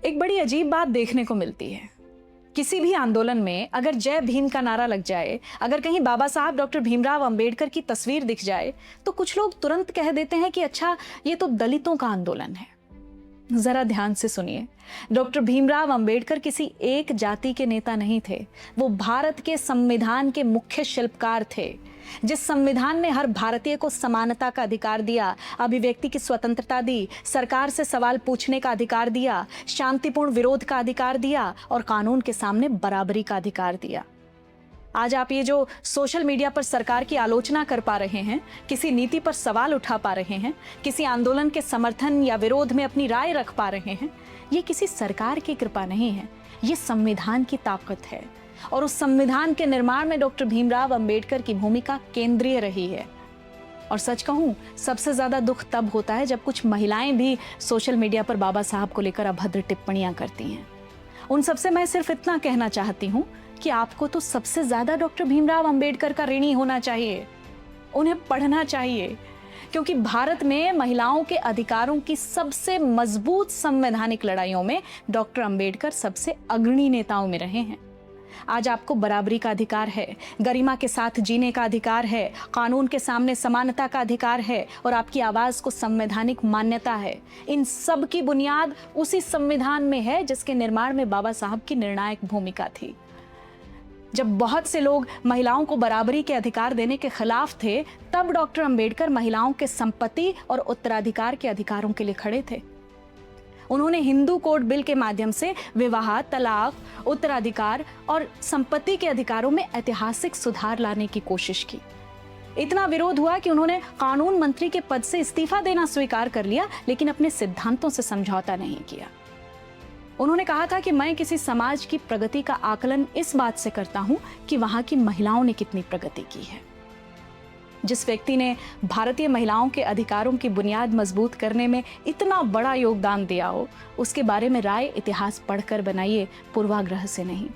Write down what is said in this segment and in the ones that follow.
एक बड़ी अजीब बात देखने को मिलती है। किसी भी आंदोलन में अगर जय भीम का नारा लग जाए, अगर कहीं बाबा साहब डॉक्टर भीमराव अंबेडकर की तस्वीर दिख जाए, तो कुछ लोग तुरंत कह देते हैं कि अच्छा, ये तो दलितों का आंदोलन है। जरा ध्यान से सुनिए, डॉक्टर भीमराव अंबेडकर किसी एक जाति के नेता नहीं थे। वो भारत के संविधान के मुख्य शिल्पकार थे। जिस संविधान ने हर भारतीय को समानता का अधिकार दिया, अभिव्यक्ति की स्वतंत्रता दी, सरकार से सवाल पूछने का अधिकार दिया, शांतिपूर्ण विरोध का अधिकार दिया और कानून के सामने बराबरी का अधिकार दिया। आज आप ये जो सोशल मीडिया पर सरकार की आलोचना कर पा रहे हैं, किसी नीति पर सवाल उठा पा रहे हैं, किसी आंदोलन के समर्थन या विरोध में अपनी राय रख पा रहे हैं, ये किसी सरकार की कृपा नहीं है, ये संविधान की ताकत है। और उस संविधान के निर्माण में डॉक्टर भीमराव अंबेडकर की भूमिका केंद्रीय रही है। और सच कहूं, सबसे ज्यादा दुख तब होता है जब कुछ महिलाएं भी सोशल मीडिया पर बाबा साहब को लेकर अभद्र टिप्पणियां करती हैं। उन सबसे मैं सिर्फ इतना कहना चाहती हूं कि आपको तो सबसे ज्यादा डॉक्टर भीमराव अंबेडकर का ऋणी होना चाहिए, उन्हें पढ़ना चाहिए, क्योंकि भारत में महिलाओं के अधिकारों की सबसे मजबूत संवैधानिक लड़ाइयों में डॉक्टर अंबेडकर सबसे अग्रणी नेताओं में रहे हैं। आज आपको बराबरी का अधिकार है, गरिमा के साथ जीने का अधिकार है, कानून के सामने समानता का अधिकार है और आपकी आवाज को संवैधानिक मान्यता है। इन सब की बुनियाद उसी संविधान में है जिसके निर्माण में बाबा साहब की निर्णायक भूमिका थी। जब बहुत से लोग महिलाओं को बराबरी के अधिकार देने के खिलाफ थे, तब डॉक्टर अंबेडकर महिलाओं के संपत्ति और उत्तराधिकार के अधिकारों के लिए खड़े थे। उन्होंने हिंदू कोड बिल के माध्यम से विवाह, तलाक, उत्तराधिकार और संपत्ति के अधिकारों में ऐतिहासिक सुधार लाने की कोशिश की। इतना विरोध हुआ कि उन्होंने कानून मंत्री के पद से इस्तीफा देना स्वीकार कर लिया, लेकिन अपने सिद्धांतों से समझौता नहीं किया। उन्होंने कहा था कि मैं किसी समाज की प्रगति का आकलन इस बात से करता हूं कि वहां की महिलाओं ने कितनी प्रगति की है। जिस व्यक्ति ने भारतीय महिलाओं के अधिकारों की बुनियाद मजबूत करने में इतना बड़ा योगदान दिया हो, उसके बारे में राय इतिहास पढ़कर बनाइए, पूर्वाग्रह से नहीं।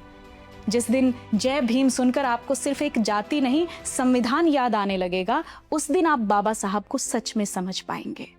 जिस दिन जय भीम सुनकर आपको सिर्फ एक जाति नहीं, संविधान याद आने लगेगा, उस दिन आप बाबा साहब को सच में समझ पाएंगे।